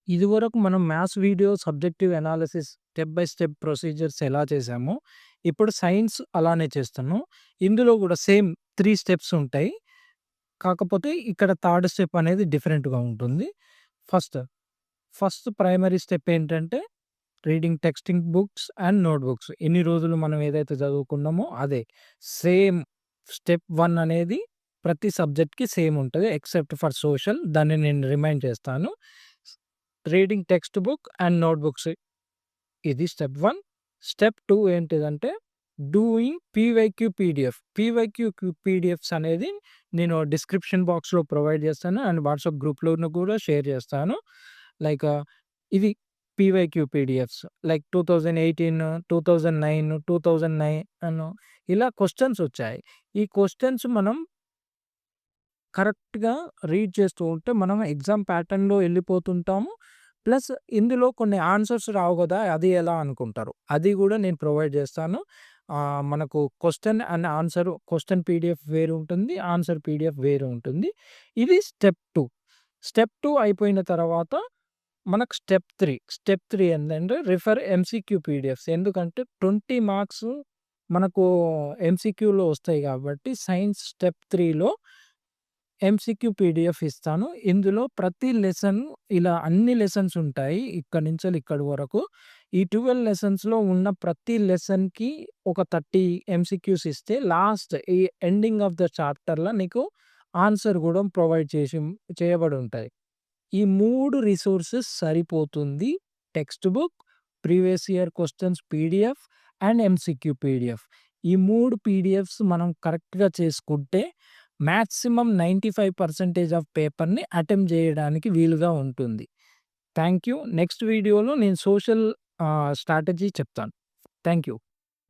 ఇదివరకు మనం maths video subjective analysis step by step procedures ఎలా చేసామో, ఇప్పుడు సైన్స్ అలానే చేస్తున్నాం. ఇందులో గూడా సేమ్ 3 స్టెప్స్ ఉంటాయి. కాకపోతే ఇక్కడ థర్డ్ స్టెప్ అనేది డిఫరెంట్‌గా ఉంటుంది. ఫస్ట్, ఫస్ట్ ప్రైమరీ స్టెప్ ఏంటంటే reading texting books and notebooks. ఇన్ని రోజులు మనం ఏదైతే చదువుకున్నామో అదే. సేమ్ స్టెప్ 1 అనేది ప్రతి సబ్జెక్ట్‌కి సేమ్ ఉంటది. ఎక్సెప్ట్ ఫర్ సోషల్ దాన్ని నేను రిమైండ్ చేస్తాను. Reading text book and notebooks ఇది స్టెప్ 1. స్టెప్ 2 ఏంటిదంటే డూయింగ్ పీవైక్యూ పీడీఎఫ్. పీడీఎఫ్స్ అనేది నేను డిస్క్రిప్షన్ బాక్స్‌లో ప్రొవైడ్ చేస్తాను. అండ్ వాట్సాప్ గ్రూప్‌లోను కూడా షేర్ చేస్తాను. లైక్ ఇది పీవైక్యూ పీడీఎఫ్స్ లైక్ 2018, 2009, 2009 ఇలా క్వెషన్స్ వచ్చాయి. ఈ క్వెషన్స్ మనం కరెక్ట్‌గా రీడ్ చేస్తూ ఉంటే మనం ఎగ్జామ్ ప్యాటర్న్‌లో ఎళ్ళిపోతుంటాము. ప్లస్ ఇందులో కొన్ని ఆన్సర్స్ రావు గదా! అది ఎలా అనుకుంటారు. అది గూడా నేను ప్రొవైడ్ జేస్తాను. మనకు question and answer question PDF వేరు ఉంటుంది. ఆన్సర్ పీడీఎఫ్ వేరు ఉంటుంది. ఇది స్టెప్ 2. స్టెప్ 2 అయిపోయిన తర్వాత మనకు స్టెప్ 3. స్టెప్ 3 ఏందంటే రిఫర్ ఎంసీక్యూ పీడీఎఫ్స్. ఎందుకంటే 20 మార్క్స్ మనకు ఎంసీక్యూలో వస్తాయి గాబట్టి సైన్స్ స్టెప్ 3లో ఎంసీక్యూ పీడీఎఫ్ ఇస్తాను. ఇందులో ప్రతి లెసన్ ఇలా అన్ని లెసన్స్ ఉంటాయి. ఇక్కడి నుంచెల్లి ఇక్కడి వరకు. ఈ 12 లెసన్స్‌లో ఉన్న ప్రతి లెసన్‌కి ఒక 30 ఎంసీక్యూస్ ఇస్తే లాస్ట్ ఈ ఎండింగ్ ఆఫ్ ద చాప్టర్‌లో నీకు ఆన్సర్ గూడా ప్రొవైడ్ చేయబడి ఉంటాయి. ఈ 3 రిసోర్సెస్ సరిపోతుంది. Text book, previous year questions PDF and MCQ PDF. ఈ 3 పీడీఎఫ్స్ మనం కరెక్ట్‌గా చేసుకుంటే మాక్సిమం 95% ఆఫ్ పేపర్‌ని అటెంప్ట్ జేయడానికి వీలుగా ఉంటుంది. Thank you. నెక్స్ట్ వీడియోలో నేను సోషల్ స్ట్రాటజీ చెప్తాను. Thank you.